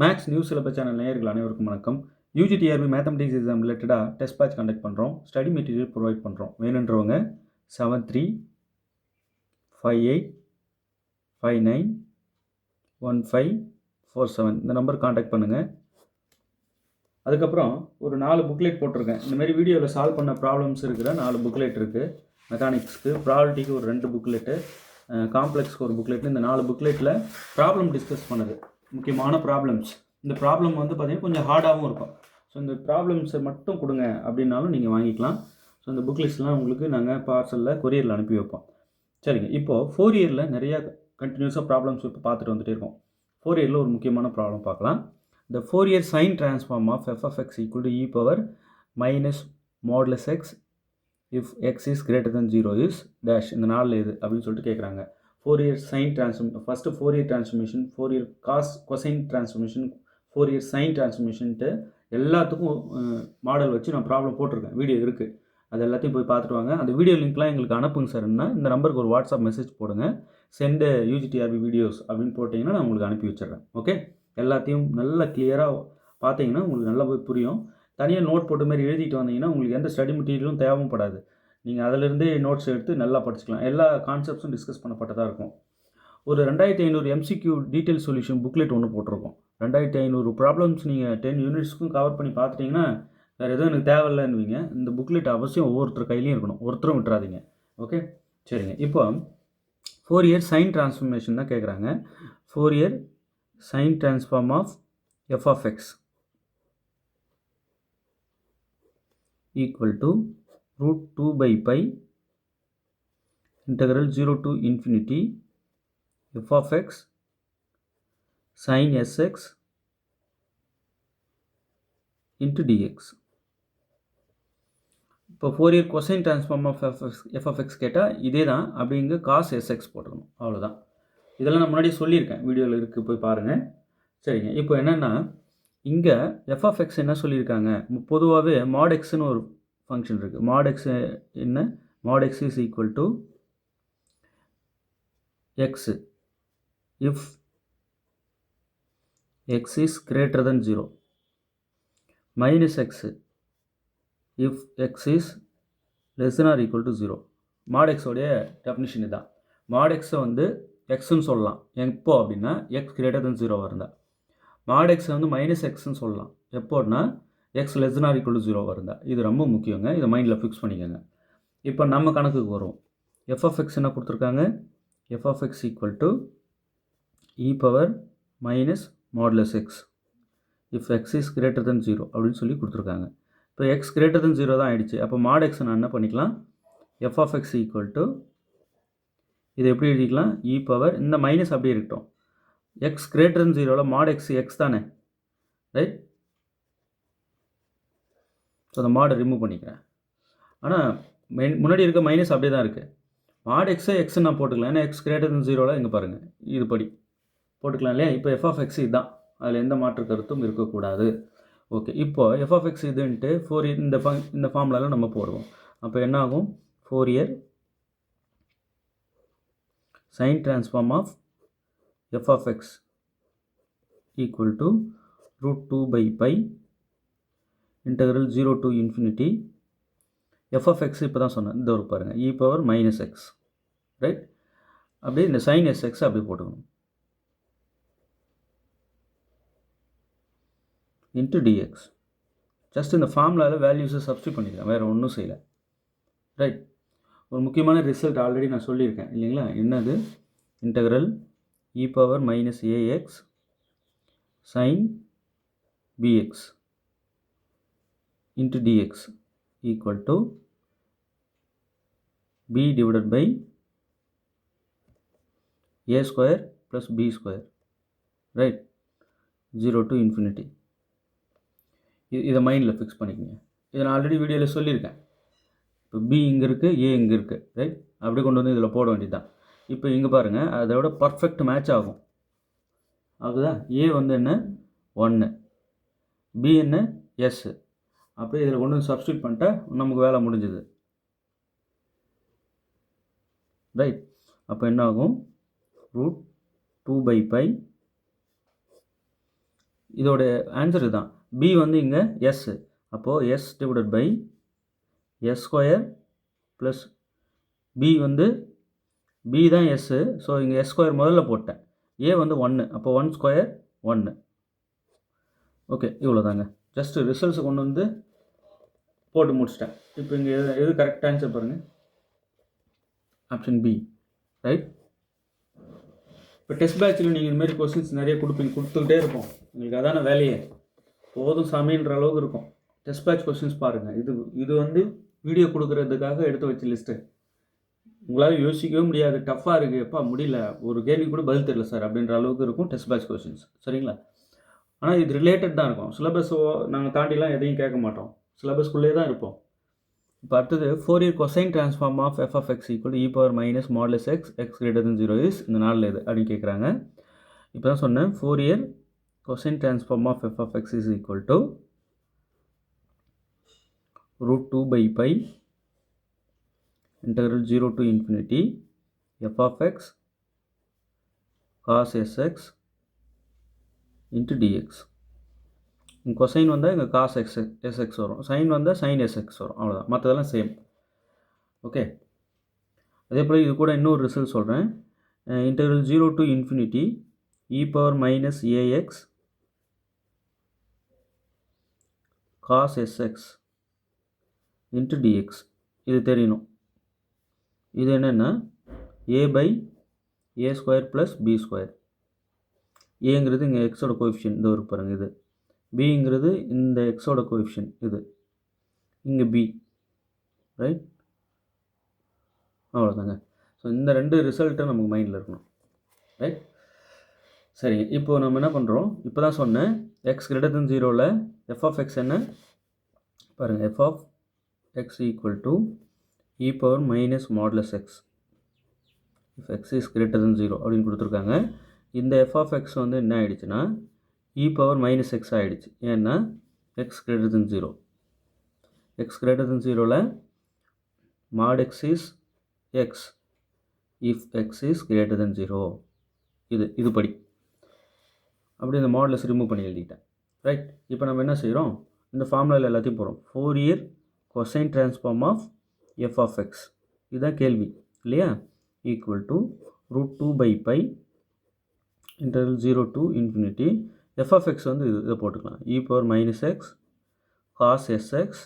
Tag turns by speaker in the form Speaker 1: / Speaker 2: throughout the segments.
Speaker 1: Maths news syllabus channel நேயர்கள் அனைவருக்கும் வணக்கம். யூஜிடிஆர்பி மேத்தமெட்டிக்ஸ் எக்ஸாம் ரிலேட்டடாக டெஸ்ட் பேட்ச் கண்டக்ட் பண்ணுறோம். ஸ்டடி மெட்டீரியல் ப்ரொவைட் பண்ணுறோம். வேணுன்றவங்க 7358591547 இந்த நம்பர் காண்டாக்ட் பண்ணுங்கள். அதுக்கப்புறம் ஒரு 4 புக்லெட் போட்டிருக்கேன். இந்தமாரி வீடியோவில் சால்வ் பண்ண ப்ராப்ளம்ஸ் இருக்கிற 4 புக்லெட் இருக்குது. மெக்கானிக்ஸ்க்கு, ப்ராபபிலிட்டிக்கு ஒரு 2 புக்லெட்டு, காம்ப்ளெக்ஸ்க்கு ஒரு புக்லெட்டு. இந்த 4 புக்லெட்டில் ப்ராப்ளம் டிஸ்கஸ் பண்ணுது, முக்கியமான ப்ராப்ளம்ஸ். இந்த ப்ராப்ளம் வந்து பார்த்திங்கன்னா கொஞ்சம் ஹார்டாகவும் இருக்கும். ஸோ இந்த ப்ராப்ளம்ஸை மட்டும் கொடுங்க அப்படின்னாலும் நீங்கள் வாங்கிக்கலாம். ஸோ இந்த புக் லிஸ்ட்லாம் உங்களுக்கு நாங்கள் பார்சலில் கொரியரில் அனுப்பி வைப்போம். சரிங்க, இப்போது 4 இயரில் நிறையா கண்டினியூஸாக ப்ராப்ளம்ஸ் இப்போ பார்த்துட்டு வந்துட்டே இருக்கோம். 4 இயரில் ஒரு முக்கியமான ப்ராப்ளம் பார்க்கலாம். The Fourier sine transform of f of x equal to e power minus modulus x if x is greater than 0 is dash. இந்த நாளில் இது அப்படின்னு சொல்லிட்டு கேட்குறாங்க. Fourier sine transform, first Fourier transformation, Fourier cosine transformation, Fourier sine transformationட்டு எல்லாத்துக்கும் model வச்சு நான் problem போட்டிருக்கேன். வீடியோ இருக்குது, அது எல்லாத்தையும் போய் பார்த்துட்டு வாங்க. அந்த வீடியோ லிங்க்லாம் எங்களுக்கு அனுப்புங்க சார்னா இந்த நம்பருக்கு ஒரு வாட்ஸ்அப் மெசேஜ் போடுங்க. சென்ட் யூஜிடிஆர்பி வீடியோஸ் அப்படின்னு போட்டிங்கன்னா நான் உங்களுக்கு அனுப்பி வச்சிடுறேன். ஓகே, எல்லாத்தையும் நல்லா கிளியராக பார்த்தீங்கன்னா உங்களுக்கு நல்லா போய் புரியும். தனியாக நோட் போட்ட மாதிரி எழுதிட்டு வந்தீங்கன்னா உங்களுக்கு எந்த ஸ்டடி மெட்டீரியலும் தேவைப்படாது. நீங்கள் அதிலிருந்தே நோட்ஸ் எடுத்து நல்லா படிச்சுக்கலாம். எல்லா கான்செப்ட்ஸும் டிஸ்கஸ் பண்ணப்பட்டதாக இருக்கும். ஒரு 2500 எம்சிக்யூ டீட்டெயில் சொல்யூஷன் புக்லெட் ஒன்று போட்டிருக்கோம். 2500 ப்ராப்ளம்ஸ் நீங்கள் 10 யூனிட்ஸ்க்கும் கவர் பண்ணி பார்த்துட்டிங்கன்னா வேறு எதுவும் எனக்கு தேவையில்லைன்னுவீங்க. இந்த புக்லெட் அவசியம் ஒவ்வொருத்தர் கையிலையும் இருக்கணும், ஒருத்தரும் விட்டுறாதீங்க. ஓகே, சரிங்க. இப்போ 4 இயர் சைன் டிரான்ஸ்ஃபர்மேஷன் தான் கேட்குறாங்க. 4 year sin transform of f of x equal to root 2 by pi integral 0 to infinity f of x sin sx into dx. இப்போ 4 இயர் cosine transform of f of x கேட்டால் இதே தான், அப்படிங்க cos sx போட்டுக்கணும், அவ்வளோதான். இதெல்லாம் நான் முன்னாடி சொல்லியிருக்கேன், வீடியோவில் இருக்குது, போய் பாருங்கள். சரிங்க, இப்போ என்னென்னா இங்கே f of x என்ன சொல்லியிருக்காங்க, பொதுவாகவே mod xன்னு ஒரு ஃபங்க்ஷன் இருக்குது. mod x என்ன, mod x is equal to x if x is greater than 0 minus x if x is less than or equal to 0. mod x உடைய டெஃபினிஷன் இதுதான். mod x வந்து எக்ஸ்ன்னு சொல்லலாம் எப்போ அப்படின்னா எக்ஸ் கிரேட்டர் தென் 0 இருந்தால். mod x வந்து minus எக்ஸ்ன்னு சொல்லலாம் எப்போன்னா x less than or equal to 0 இருந்தால். இது ரொம்ப முக்கியங்க, இதை மைண்டில் ஃபிக்ஸ் பண்ணிக்கோங்க. இப்போ நம்ம கணக்குக்கு வரும். எஃப் ஆஃப் எக்ஸ் என்ன கொடுத்துருக்காங்க, f of x equal to e power minus modulus x if x is greater than 0 அப்படின்னு சொல்லி கொடுத்துருக்காங்க. இப்போ எக்ஸ் கிரேட்டர் தென் 0 தான் ஆகிடுச்சு. அப்போ mod x நான் என்ன பண்ணிக்கலாம், f of x equal to இதை எப்படி எழுதிக்கலாம், இ பவர் இந்த மைனஸ் அப்படியே இருக்கட்டும். எக்ஸ் கிரேட்டர் தென் 0ல் mod x எக்ஸ் தானே, ரைட்? ஸோ அந்த மாடை ரிமூவ் பண்ணிக்கிறேன். ஆனால் முன்னாடி இருக்க மைனஸ் அப்படியே தான் இருக்குது. mod x எக்ஸ்ன்னு நான் போட்டுக்கலாம், ஏன்னா எக்ஸ் கிரேட்டர் தென் 0ல் இங்கே பாருங்கள் இது படி போட்டுக்கலாம் இல்லையா. இப்போ எஃப் ஆஃப் எக்ஸ் இதுதான், அதில் எந்த மாற்று கருத்தும் இருக்கக்கூடாது. ஓகே, இப்போது எஃப் ஆஃப் எக்ஸ் இதுன்ட்டு 4 இயர் இந்த ஃபார்முலாவில் நம்ம போடுவோம். அப்போ என்ன ஆகும், 4 year sin transform of f of x equal to root 2 by pi integral 0 to infinity f of x இப்போ தான் சொன்னேன், இந்த ஒரு பாருங்கள் e power minus x, right? அப்படியே இந்த sin sx அப்படி போட்டுக்கணும் into dx. ஜஸ்ட் இந்த ஃபார்முலாவில் வேல்யூஸை சப்ஸ்டியூட் பண்ணிக்கிறேன், வேறு ஒன்றும் செய்யலை, ரைட்? ஒரு முக்கியமான ரிசல்ட் ஆல்ரெடி நான் சொல்லியிருக்கேன் இல்லைங்களா, என்னது, integral e power minus ax sine bx into dx equal to b divided by a square plus b square, right? 0 to infinity. இதை மைண்டில் ஃபிக்ஸ் பண்ணிக்கோங்க. இதை நான் ஆல்ரெடி வீடியோவில் சொல்லியிருக்கேன். இப்போ பி இங்கே இருக்குது, ஏ இங்கே இருக்குது, ரைட்? அப்படி கொண்டு வந்து இதில் போட வேண்டியது தான். இப்போ இங்கே பாருங்கள், அதோட பர்ஃபெக்ட் மேட்ச் ஆகும். ஆகுதா? ஏ வந்து என்ன 1, பி என்ன எஸ், அப்படியே இதில் கொண்டு வந்து சப்ஸ்டியூட் பண்ணிட்டா நமக்கு வேலை முடிஞ்சுது, ரைட்? அப்போ என்ன ஆகும், ரூட் 2 by pi இதோட ஆன்சர் இதுதான். பி வந்து இங்கே எஸ். அப்போது s divided by s square plus b வந்து பி தான் எஸ்ஸு. ஸோ இங்கே எஸ் ஸ்கொயர் முதல்ல போட்டேன். ஏ வந்து 1. அப்போ 1 ஸ்கொயர் 1. ஓகே, இவ்வளோ தாங்க. ஜஸ்ட்டு ரிசல்ட்ஸை கொண்டு வந்து போட்டு முடிச்சிட்டேன். இப்போ இங்கே எது கரெக்ட் ஆன்சர் பாருங்கள், ஆப்ஷன் பி. ரைட். இப்போ டெஸ்ட் பேட்சில் நீங்கள் இதுமாரி கொஸ்டின்ஸ் நிறைய கொடுத்துக்கிட்டே இருப்போம். உங்களுக்கு அதான வேலையே, போதும் சாமின்ற அளவுக்கு இருக்கும். டெஸ்ட் பேட்ச் கொஸ்டின்ஸ் பாருங்கள். இது வந்து வீடியோ கொடுக்குறதுக்காக எடுத்து வச்ச லிஸ்ட்டு. உங்களால் யோசிக்கவே முடியாது, டஃப்பாக இருக்குது, எப்பா முடியல, ஒரு கேள்வி கூட பதில் தெரியல சார் அப்படின்ற அளவுக்கு இருக்கும் டெஸ்ட் பேட்ச் கொஸ்டின்ஸ். சரிங்களா? ஆனால் இது ரிலேட்டட் தான் இருக்கும். சிலபஸோ நாங்கள் தாண்டிலாம் எதையும் கேட்க மாட்டோம், சிலபஸ்க்குள்ளே தான் இருப்போம். இப்போ அடுத்தது Fourier cosine transform of f of x equal e power minus modulus x x greater than 0 is இந்த நாளில் எது அப்படின்னு கேட்குறாங்க. இப்போ தான் சொன்னேன், Fourier cosine transform of f of x is equal to √2/π integral 0 to infinity f of x cos sx into dx. Cosine வந்தால் இங்கே காஸ் எஸ்எக்ஸ் வரும், சைன் வந்தால் சைன் எஸ்எக்ஸ் வரும், அவ்வளோதான். மற்றதெல்லாம் சேம். ஓகே. அதே போல் இது கூட இன்னொரு ரிசல்ட் சொல்கிறேன். Integral 0 to infinity e power minus ax cos sx into dx. இது தெரியணும். இது என்னென்னா a/a² + b². ஏங்கிறது இங்கே எக்ஸோட கோஎஃபிஷியன்ட், இந்த ஒரு பாருங்கள். இது பிங்கிறது இந்த எக்ஸோட கோஎஃபிஷியன்ட், இது இங்கே பி. ரைட். அவ்வளோதாங்க. ஸோ இந்த 2 ரிசல்ட்டும் நமக்கு மைண்டில் இருக்கணும். ரைட். சரிங்க. இப்போது நம்ம என்ன பண்ணுறோம், இப்போ தான் சொன்னேன் எக்ஸ் கிரேட்டர் தென் 0ல் எஃப் ஆஃப் எக்ஸ் என்ன பாருங்கள், f of x equal to e power minus modulus x if x is greater than 0 அப்படின்னு கொடுத்துருக்காங்க. இந்த எஃப் ஆஃப் எக்ஸ் வந்து என்ன ஆகிடுச்சுன்னா e பவர் மைனஸ் எக்ஸ் ஆகிடுச்சு. ஏன்னா x greater than 0. X greater than 0ல் mod x is x if x is greater than 0. இது படி அப்படி இந்த மாடுலஸ் ரிமூவ் பண்ணி எழுதிட்டேன். ரைட். இப்போ நம்ம என்ன செய்கிறோம், இந்த ஃபார்முலாவில் எல்லாத்தையும் போகிறோம். Fourier cosine transform of f of x, இதுதான் கேள்வி இல்லையா, equal to √2/π integral 0 to infinity f of x வந்து இதை போட்டுக்கலாம், e power minus x cos s x.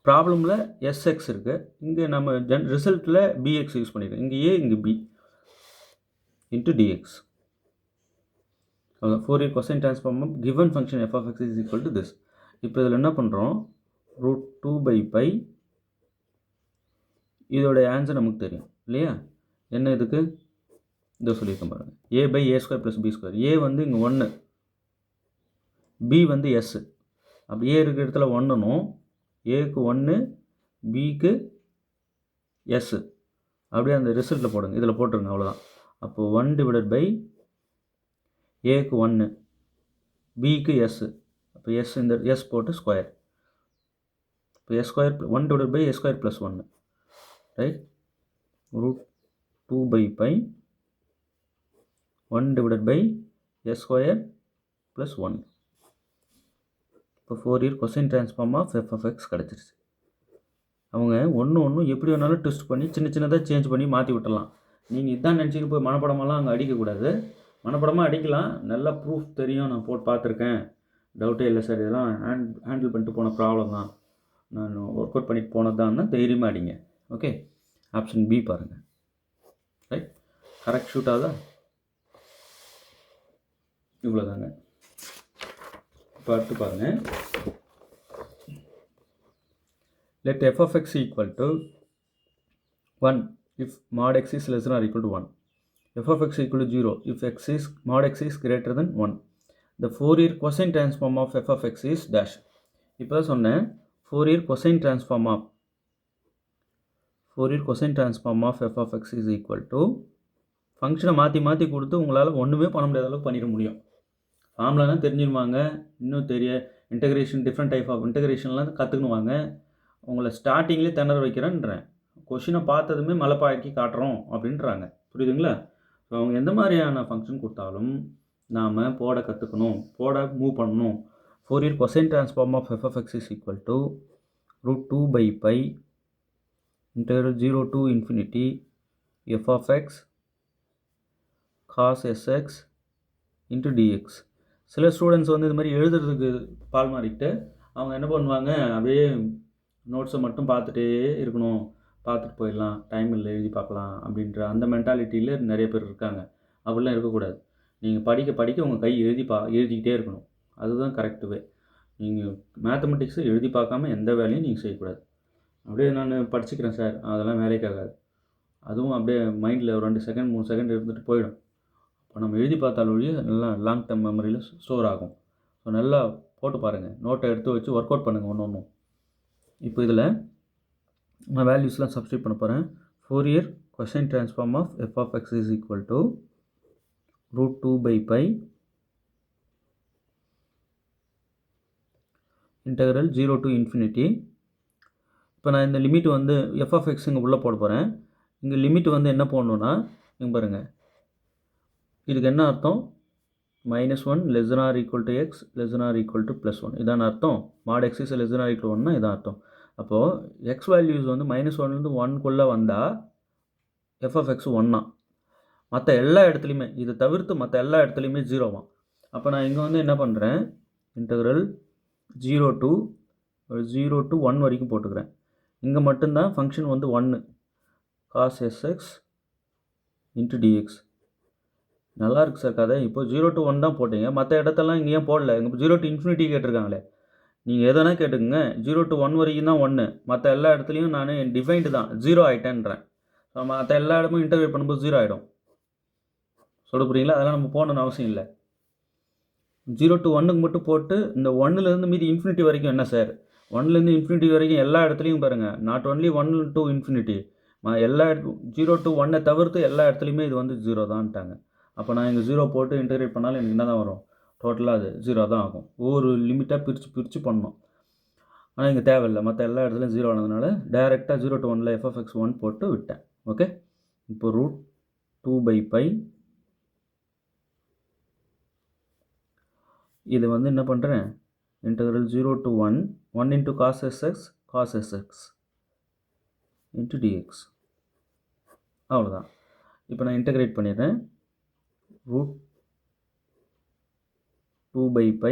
Speaker 1: ப்ராப்ளமில் எஸ்எக்ஸ் இருக்குது, இங்கே நம்ம ரிசல்ட்டில் பிஎக்ஸ் யூஸ் பண்ணியிருக்கோம். இங்கே ஏ, இங்கே b into dx. Fourier cosine transform of given function f of x is equal to this. இப்போ இதில் என்ன பண்ணுறோம், √2/π. இதோடைய ஆன்சர் நமக்கு தெரியும் இல்லையா, என்ன இதுக்கு இதை சொல்லியிருக்கேன் பாருங்கள், a/a² + b². ஏ வந்து இங்கே 1, பி வந்து எஸ். அப்போ ஏ இருக்கிற இடத்துல 1னும், ஏக்கு 1, பிக்கு எஸ். அப்படியே அந்த ரிசல்ட்டில் போடுங்க, இதில் போட்டுருங்க, அவ்வளோதான். அப்போது 1/, ஏக்கு 1, பிக்கு எஸ். அப்போ எஸ், இந்த எஸ் போட்டு ஸ்கொயர். இப்போ s², 1/a² + 1. ரைட். √2/π 1/a² + 1. இப்போ Fourier cosine transform of f of x கிடச்சிருச்சு. அவங்க ஒன்று எப்படி வேணாலும் ட்விஸ்ட் பண்ணி சின்னதாக சேஞ்ச் பண்ணி மாற்றி விட்டுடலாம். நீங்கள் இதான் நினச்சிட்டு போய் மனப்படமெல்லாம் அங்கே அடிக்கக்கூடாது. மனப்படமாக அடிக்கலாம், நல்லா ப்ரூஃப் தெரியும், நான் போட்டு பார்த்துருக்கேன், டவுட்டே இல்லை சார், இதெல்லாம் ஹேண்டில் பண்ணிட்டு போன ப்ராப்ளம் தான், நான் ஒர்க் அவுட் பண்ணிட்டு போனது தான், தைரியமாக அடிங்க. ஓகே. ஆப்ஷன் பி பாருங்கள். ரைட். கரெக்ட் ஷூட் ஆகுதா? இவ்வளோதாங்க. இப்போ அடுத்து பாருங்கள், let f of x equal to 1 if mod x is less than or equal to 1. f of x equal to 0 if mod x is greater than 1. The Fourier cosine transform of f of x is dash. இப்போ தான் சொன்னேன், Fourier cosine transform of f of x is equal to ஃபங்க்ஷனை மாற்றி கொடுத்து உங்களால் ஒன்றுமே பண்ண முடியாத அளவுக்கு பண்ணிட முடியும். ஃபார்முலாலாம் தெரிஞ்சிருவாங்க, இன்னும் இன்டெகிரேஷன், டிஃப்ரெண்ட் டைப் ஆஃப் இன்டெகிரேஷன்லாம் கற்றுக்குனுவாங்க. உங்களை ஸ்டார்டிங்லேயே திணற வைக்கிறேன்றேன். கொஷினை பார்த்ததுமே மலைப்பாக்கி காட்டுறோம் அப்படின்றாங்க, புரியுதுங்களா? ஸோ அவங்க எந்த மாதிரியான ஃபங்க்ஷன் கொடுத்தாலும் நாம் போட கற்றுக்கணும், மூவ் பண்ணணும். Fourier cosine transform of f of x is equal to √2/π integral 0 to infinity f of x cos sx into dx. சில ஸ்டூடெண்ட்ஸ் வந்து இது மாதிரி எழுதுறதுக்கு பால் மாறிக்கிட்டு அவங்க என்ன பண்ணுவாங்க, அப்படியே நோட்ஸை மட்டும் பார்த்துட்டே இருக்கணும், பார்த்துட்டு போயிடலாம், டைம் இல்லை எழுதி பார்க்கலாம் அப்படின்ற அந்த மென்டாலிட்டியில் நிறைய பேர் இருக்காங்க. அப்படிலாம் இருக்கக்கூடாது. நீங்கள் படிக்க படிக்க உங்கள் கை எழுதிக்கிட்டே இருக்கணும். அதுதான் கரெக்டு வே. நீங்கள் மேத்தமெட்டிக்ஸை எழுதி பார்க்காம எந்த வேலையும் நீங்கள் செய்யக்கூடாது. அப்படியே நான் படிச்சுக்கிறேன் சார், அதெல்லாம் வேலைக்காகாது. அதுவும் அப்படியே மைண்டில் ஒரு 2 செகண்ட் 3 செகண்ட் இருந்துட்டு போயிடும். இப்போ நம்ம எழுதி பார்த்தாலும் ஒழிய நல்லா லாங் டேர்ம் மெமரியில் ஸ்டோர் ஆகும். ஸோ நல்லா போட்டு பாருங்கள், நோட்டை எடுத்து வச்சு ஒர்க் அவுட் பண்ணுங்கள் ஒன்று ஒன்றும். இப்போ இதில் நான் வேல்யூஸ்லாம் சப்ஸ்டியூட் பண்ண போகிறேன். Fourier cosine transform of f of x is equal to √2/π integral 0 to infinity. இப்போ நான் இந்த லிமிட் வந்து எஃப் ஆஃப் எக்ஸ் இங்கே உள்ளே போட போகிறேன். இங்கே லிமிட் வந்து என்ன போடணுன்னா, இங்கே பாருங்கள், இதுக்கு என்ன அர்த்தம், -1 <= x <= +1 இதான அர்த்தம். mod x is <= 1னா இதான் அர்த்தம். அப்போது எக்ஸ் வேல்யூஸ் வந்து -1லேருந்து 1க்குள்ளே வந்தால் எஃப் ஆஃப் எக்ஸ் 1 மற்ற எல்லா இடத்துலையுமே, இதை தவிர்த்து மற்ற எல்லா இடத்துலையுமே 0 அப்போ நான் இங்கே வந்து என்ன பண்ணுறேன், இன்டெக்ரல் 0 to 1 வரைக்கும் போட்டுக்கிறேன். இங்கே மட்டும்தான் ஃபங்க்ஷன் வந்து 1 cos sx into dx. நல்லா இருக்குது சார் கதை. இப்போ 0 to 1 தான் போட்டீங்க, மற்ற இடத்தெல்லாம் இங்கே ஏன் போடல? இங்கே 0 to infinity கேட்டிருக்காங்களே. நீங்கள் எதனா கேட்டுக்குங்க, 0 to 1 வரைக்கும் தான் 1, மற்ற எல்லா இடத்துலையும் நான் டிஃபைன்டு தான் 0 ஆகிட்டேன்றேன். மற்ற எல்லா இடமும் இன்டர்வியூ பண்ணும்போது 0 ஆகிடும். சொல்ல புரியுங்களா? அதெல்லாம் நம்ம போடணும்னு அவசியம் இல்லை. 0 to 1க்கு மட்டும் போட்டு இந்த 1லேருந்து மீதி இன்ஃபினிட்டி வரைக்கும் என்ன சார், 1லேருந்து இன்ஃபினிட்டி வரைக்கும் எல்லா இடத்துலையும் பாருங்கள், நாட் ஒன்லி 1 to infinity, எல்லா 0 to 1 தவிர்த்து எல்லா இடத்துலையுமே இது வந்து 0 தான்ட்டாங்க. அப்போ நான் இங்கே 0 போட்டு இன்டகிரேட் பண்ணாலும் எனக்கு என்ன தான் வரும், டோட்டலாக அது 0 தான் ஆகும். ஒவ்வொரு லிமிட்டாக பிரித்து பண்ணணும். ஆனால் இங்கே தேவையில்லை, மற்ற எல்லா இடத்துலையும் 0 ஆனதுனால டைரெக்டாக 0 to 1ல் எஃப் ஆஃப் எக்ஸ் 1 போட்டு விட்டேன். ஓகே, இப்போ √2/π இது வந்து என்ன பண்ணுறேன், integral 0 to 1 into cos sx into dx. அவ்வளோதான். இப்போ நான் இன்டெகிரேட் பண்ணிடுறேன். √2/π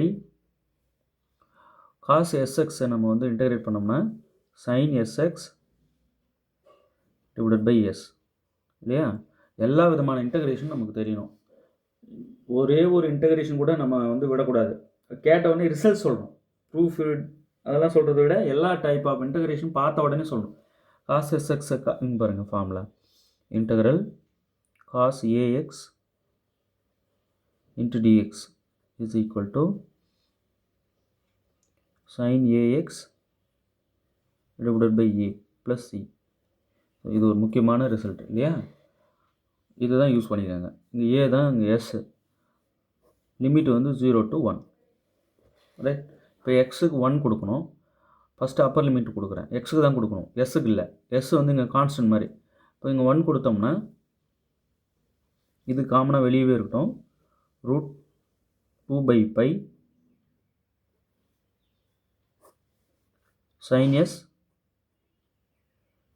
Speaker 1: cos sx நம்ம வந்து இன்டெகிரேட் பண்ணோம்னா sin sx /s இல்லையா? எல்லா விதமான இன்டெகிரேஷன் நமக்கு தெரியணும். ஒரே ஒரு இன்டெகிரேஷன் கூட நம்ம வந்து விடக்கூடாது. கேட்ட உடனே ரிசல்ட் சொல்லணும், ப்ரூஃப் அதெல்லாம் சொல்கிறத விட எல்லா டைப் ஆஃப் இன்டெகிரேஷன் பார்த்த உடனே சொல்லணும். cos sx இங்கே பாருங்கள் formula, integral cos ax into dx is equal to sin ax divided by a plus c. இது ஒரு முக்கியமான ரிசல்ட் இல்லையா? இதுதான் யூஸ் பண்ணிக்கிறாங்க. இங்கே ஏ தான், இங்கே எஸ், லிமிட் வந்து 0 to 1 ரைட். இப்போ எக்ஸுக்கு 1 கொடுக்கணும், ஃபஸ்ட்டு அப்பர் லிமிட் கொடுக்குறேன், எக்ஸுக்கு தான் கொடுக்கணும், எஸ்ஸுக்கு இல்லை. எஸ் வந்து இங்கே கான்ஸ்டன்ட் மாதிரி. இப்போ இங்கே 1 கொடுத்தோம்னா இது காமனாக வெளியவே இருக்கட்டும். √2/π sin s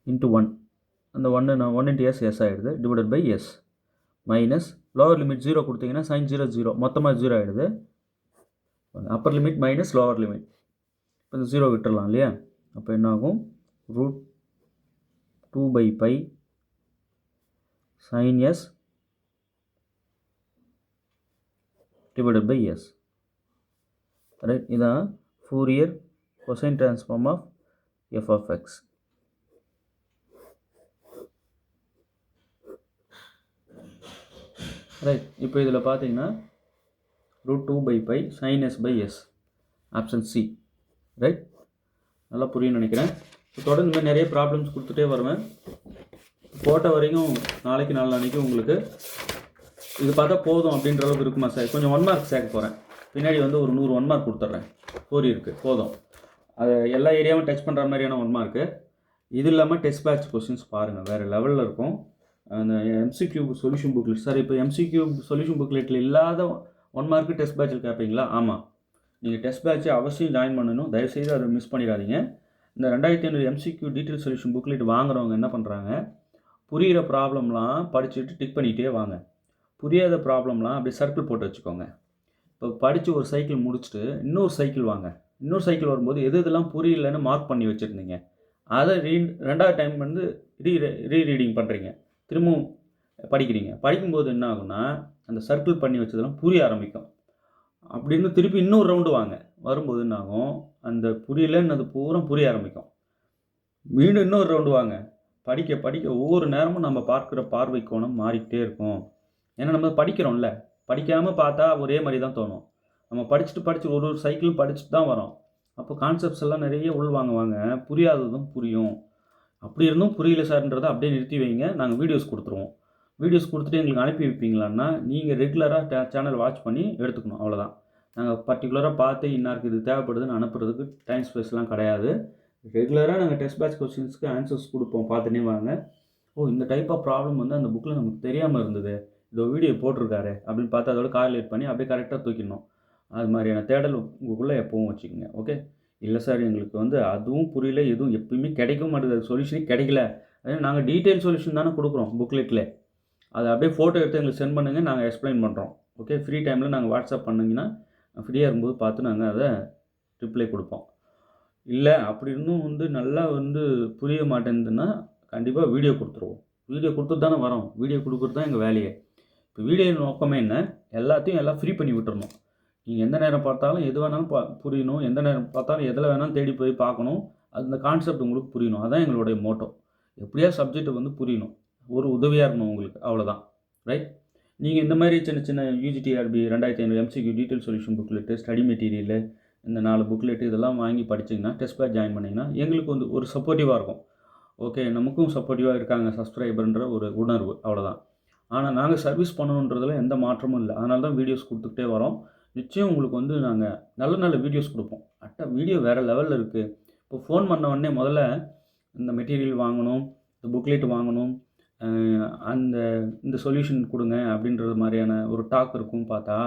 Speaker 1: into 1, அந்த 1 into s s ஆகிடுது, divided by s minus lower limit 0 கொடுத்தீங்கன்னா sin 0 0 மொத்தமாக 0 ஆகிடுது. Upper limit minus lower limit, இப்போ இந்த 0 விட்டுடலாம் இல்லையா? அப்போ என்ன ஆகும், √2/π sin s divided by s right. இதான் Fourier cosine transform of f of x. Right. இப்போ இதில் பார்த்தீங்கன்னா √2/π sin s by s, option C. Right, நல்லா புரியும்னு நினைக்கிறேன். தொடர்ந்து இந்த மாதிரி நிறைய ப்ராப்ளம்ஸ் கொடுத்துட்டே வருவேன். போட்ட வரைக்கும் நாளைக்கு நாளைக்கு உங்களுக்கு இது பார்த்தா போதும் அப்படின்ற அளவுக்கு இருக்குமா சார்? கொஞ்சம் 1 மார்க் சேர்க்க போகிறேன், பின்னாடி வந்து ஒரு 100 1 மார்க் கொடுத்துட்றேன். ஃபோரியருக்கு போதும், அது எல்லா ஏரியாவும் டச் பண்ணுற மாதிரியான 1 மார்க்கு. இது இல்லாமல் டெஸ்ட் பேட்ச் கொஸ்டின்ஸ் பாருங்கள், வேறு லெவலில் இருக்கும். அந்த எம்சிக்யூ சொல்யூஷன் புக்லெட் சார், இப்போ எம்சிக்யூ சொல்யூஷன் புக்லெட்டில் இல்லாத 1 மார்க்கு டெஸ்ட் பேட்சில் கேட்பீங்களா? ஆமாம். நீங்கள் டெஸ்ட் பேட்சை அவசியம் ஜாயின் பண்ணணும். தயவுசெய்து அதை மிஸ் பண்ணிடாதீங்க. இந்த 2500 MCQ டீட்டெயில் சொல்யூஷன் புக்லெட் வாங்குறவங்க என்ன பண்ணுறாங்க, புரிகிற ப்ராப்ளம்லாம் படிச்சுட்டு டிக் பண்ணிகிட்டே வாங்க. புரியாத ப்ராப்ளம்லாம் அப்படியே சர்க்கிள் போட்டு வச்சுக்கோங்க. இப்போ படித்து ஒரு சைக்கிள் முடிச்சுட்டு இன்னொரு சைக்கிள் வாங்க. இன்னொரு சைக்கிள் வரும்போது எது இதெல்லாம் புரியலன்னு மார்க் பண்ணி வச்சுருந்தீங்க, அதை 2வது டைம் வந்து ரீரீடிங் பண்ணுறீங்க, திரும்பவும் படிக்கிறீங்க. படிக்கும்போது என்ன ஆகும்னா, அந்த சர்க்கிள் பண்ணி வச்சதெல்லாம் புரிய ஆரம்பிக்கும். அப்படின்னு திருப்பி இன்னொரு ரவுண்டு வாங்க. வரும்போது என்ன ஆகும், அந்த புரியலன்னது பூரா புரிய ஆரம்பிக்கும். மீண்டும் இன்னொரு ரவுண்டு வாங்க. படிக்க படிக்க ஒவ்வொரு நேரமும் நம்ம பார்க்குற பார்வை கோணம் மாறிக்கிட்டே இருக்கும். ஏன்னா நம்ம படிக்கிறோம்ல, படிக்காமல் பார்த்தா ஒரே மாதிரி தான் தோணும். நம்ம படிச்சுட்டு ஒரு சைக்கிளும் படிச்சுட்டு தான் வரோம். அப்போ கான்செப்ட்ஸ் எல்லாம் நிறைய உள்வாங்குவாங்க, புரியாததும் புரியும். அப்படி இருந்தும் புரியல சார்ன்றதை அப்படியே நிறுத்தி வைங்க. நாங்கள் வீடியோஸ் கொடுத்துருவோம். வீடியோஸ் கொடுத்துட்டு எங்களுக்கு அனுப்பி வைப்பீங்களான்னா, நீங்கள் ரெகுலராக சேனல் வாட்ச் பண்ணி எடுத்துக்கணும், அவ்வளோதான். நாங்கள் பர்டிகுலராக பார்த்து இன்னாருக்கு இது தேவைப்படுதுன்னு அனுப்புறதுக்கு டைம் ஸ்பேஸ்லாம் கிடையாது. ரெகுலராக நாங்கள் டெஸ்ட் பேட்ச் கொஸ்டின்ஸ்க்கு ஆன்சர்ஸ் கொடுப்போம், பார்த்துனே வாங்க. ஓ, இந்த டைப் ஆஃப் ப்ராப்ளம் வந்து அந்த புக்கில் நமக்கு தெரியாமல் இருந்தது, இதோ வீடியோ போட்டிருக்காரு அப்படின்னு பார்த்து அதோட கார்லேட் பண்ணி அப்படியே கரெக்டாக தூக்கிடணும். அது மாதிரியான தேடல் உங்களுக்குள்ளே எப்பவும் வச்சுக்கோங்க. ஓகே. இல்லை சார், எங்களுக்கு வந்து அதுவும் புரியல, எதுவும் எப்பயுமே கிடைக்க மாட்டேங்குது, சொல்யூஷனே கிடைக்கல. அதே நாங்கள் டீட்டெயில் சொல்யூஷன் தானே கொடுக்குறோம் புக்லெட்டில். அதை அப்படியே ஃபோட்டோ எடுத்து எங்களுக்கு சென்ட் பண்ணுங்கள், நாங்கள் எக்ஸ்பிளைன் பண்ணுறோம். ஓகே. ஃப்ரீ டைமில் நாங்கள் வாட்ஸ்அப் பண்ணிங்கன்னா ஃப்ரீயாக இருக்கும்போது பார்த்து நாங்கள் அதை ரிப்ளை கொடுப்போம். இல்லை அப்படி இருந்தும் வந்து நல்லா வந்து புரிய மாட்டேங்குதுன்னா கண்டிப்பாக வீடியோ கொடுத்துருவோம். வீடியோ கொடுத்துட்டு தானே வரோம். வீடியோ கொடுக்குறது தான் எங்கள் வேலையே. இப்போ வீடியோ நோக்கமே என்ன, எல்லாத்தையும் எல்லாம் ஃப்ரீ பண்ணி விட்டுறணும். நீங்கள் எந்த நேரம் பார்த்தாலும் எது வேணாலும் புரியணும், எந்த நேரம் பார்த்தாலும் எதில் வேணாலும் தேடி போய் பார்க்கணும், அந்த கான்செப்ட் உங்களுக்கு புரியணும். அதுதான் எங்களுடைய மோட்டோ. எப்படியா சப்ஜெக்ட் வந்து புரியணும், ஒரு உதவியாக இருக்கணும் உங்களுக்கு, அவ்வளோதான். ரைட். நீங்கள் இந்த மாதிரி சின்ன சின்ன UGTRB 2500 MCQ detail solution booklet, study material, இந்த 4 புக்லெட்டு இதெல்லாம் வாங்கி படிச்சிங்கன்னா, டெஸ்ட் பேட்ச் ஜாயின் பண்ணிங்கன்னா எங்களுக்கு வந்து ஒரு சப்போர்ட்டிவாக இருக்கும். ஓகே, நமக்கும் சப்போர்ட்டிவாக இருக்காங்க சப்ஸ்கிரைபர்ன்ற ஒரு உணர்வு, அவ்வளோதான். ஆனால் நாங்கள் சர்வீஸ் பண்ணணுன்றதில் எந்த மாற்றமும் இல்லை. அதனால தான் வீடியோஸ் கொடுத்துக்கிட்டே வரோம். நிச்சயம் உங்களுக்கு வந்து நாங்கள் நல்ல நல்ல வீடியோஸ் கொடுப்போம். வீடியோ வேறு லெவலில் இருக்குது. இப்போ ஃபோன் பண்ண உடனே முதல்ல இந்த மெட்டீரியல் வாங்கணும், இந்த புக்லெட் வாங்கணும், இந்த சொல்யூஷன் கொடுங்க அப்படின்றது மாதிரியான ஒரு டாக் இருக்கும். பார்த்தா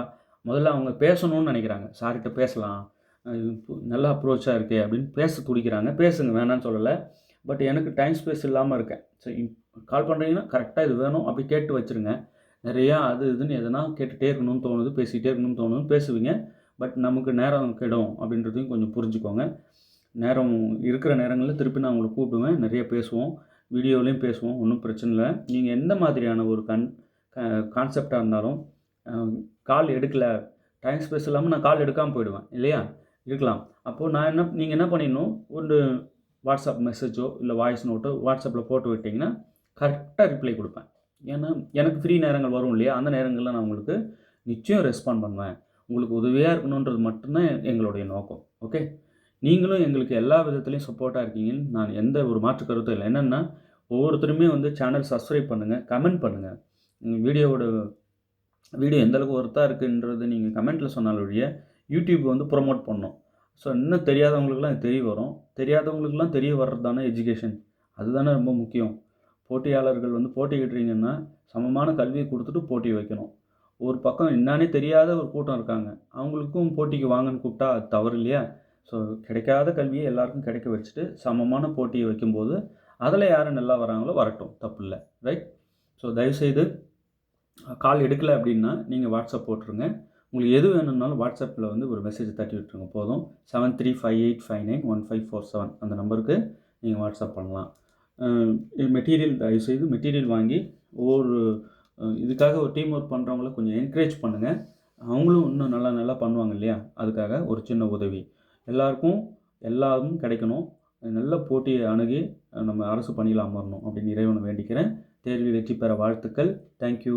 Speaker 1: முதல்ல அவங்க பேசணும்னு நினைக்கிறாங்க. சார்கிட்ட பேசலாம், நல்ல அப்ரோச்சாக இருக்கே அப்படின்னு பேச துடிக்கிறாங்க. பேசுங்க, வேணான்னு சொல்லலை. பட் எனக்கு டைம் ஸ்பேஸ் இல்லாமல் இருக்கேன். சரி, கால் பண்ணுறீங்கன்னா கரெக்டாக இது வேணும் அப்படி கேட்டு வச்சுருங்க. நிறையா அது இதுன்னு எதனா கேட்டுகிட்டே இருக்கணும்னு தோணுது, பேசிகிட்டே இருக்கணும்னு தோணுது, பேசுவீங்க. பட் நமக்கு நேரம் கெடும் அப்படின்றதையும் கொஞ்சம் புரிஞ்சுக்கோங்க. நேரம் இருக்கிற நேரங்களில் திருப்பி நான் உங்களை கூப்பிடுவேன், நிறைய பேசுவோம், வீடியோலையும் பேசுவோம், ஒன்றும் பிரச்சனை இல்லை. நீங்கள் எந்த மாதிரியான ஒரு கான்செப்டாக இருந்தாலும் கால் எடுக்கலை, டைம் ஸ்பேஸ் இல்லாமல் நான் கால் எடுக்காமல் போயிடுவேன் இல்லையா, இருக்கலாம். அப்போது நீங்கள் என்ன பண்ணிடணும், ஒரு வாட்ஸ்அப் மெசேஜோ இல்லை வாய்ஸ் நோட்டோ வாட்ஸ்அப்பில் போட்டு விட்டிங்கன்னா கரெக்டாக ரிப்ளை கொடுப்பேன். ஏன்னா எனக்கு ஃப்ரீ நேரங்கள் வரும் இல்லையா, அந்த நேரங்களில் நான் உங்களுக்கு நிச்சயம் ரெஸ்பாண்ட் பண்ணுவேன். உங்களுக்கு உதவியாக இருக்கணுன்றது மட்டும்தான் எங்களுடைய நோக்கம். ஓகே. நீங்களும் எங்களுக்கு எல்லா விதத்துலையும் சப்போர்ட்டாக இருக்கீங்கன்னு நான் எந்த ஒரு மாற்று கருத்தும் இல்லை. என்னென்னா, ஒவ்வொருத்தருமே வந்து சேனல் சப்ஸ்கிரைப் பண்ணுங்கள், கமெண்ட் பண்ணுங்கள். வீடியோ எந்தளவுக்கு ஒர்த்தாக இருக்குன்றது நீங்கள் கமெண்ட்டில் சொன்னாலும் ஒழிய யூடியூப் வந்து ப்ரொமோட் பண்ணணும். ஸோ இன்னும் தெரியாதவங்களுக்குலாம் இது தெரிய வரும். தெரியாதவங்களுக்குலாம் தெரிய வர்றது தானே எஜுகேஷன். அதுதானே ரொம்ப முக்கியம். போட்டியாளர்கள் வந்து போட்டியிடுறீங்கன்னா சமமான கல்வியை கொடுத்துட்டு போட்டி வைக்கணும். ஒரு பக்கம் என்னானே தெரியாத ஒரு கூட்டம் இருக்காங்க, அவங்களுக்கும் போட்டிக்கு வாங்கன்னு கூப்பிட்டா அது தவறு இல்லையா? ஸோ கிடைக்காத கல்வியை எல்லாருக்கும் கிடைக்க வச்சுட்டு சமமான போட்டியை வைக்கும்போது அதில் யார் நல்லா வராங்களோ வரட்டும், தப்பு இல்லை. ரைட். ஸோ தயவுசெய்து கால் எடுக்கலை அப்படின்னா நீங்கள் வாட்ஸ்அப் போட்டுருங்க. உங்களுக்கு எது வேணும்னாலும் வாட்ஸ்அப்பில் வந்து ஒரு மெசேஜ் தட்டி விட்டுருங்க போதும். 7358591547 அந்த நம்பருக்கு நீங்கள் வாட்ஸ்அப் பண்ணலாம். மெட்டீரியல் தயவுசெய்து மெட்டீரியல் வாங்கி ஒவ்வொரு இதுக்காக ஒரு டீம் ஒர்க் பண்ணுறவங்கள கொஞ்சம் என்கரேஜ் பண்ணுங்கள். அவங்களும் இன்னும் நல்லா பண்ணுவாங்க இல்லையா, அதுக்காக ஒரு சின்ன உதவி. எல்லாருக்கும் எல்லாரும் கிடைக்கணும். நல்ல போட்டியை அணுகி நம்ம அரசு பணியில் அமரணும் அப்படின்னு இறைவனை வேண்டிக்கிறேன். தேர்வில் வெற்றி பெற வாழ்த்துக்கள். தேங்க்யூ.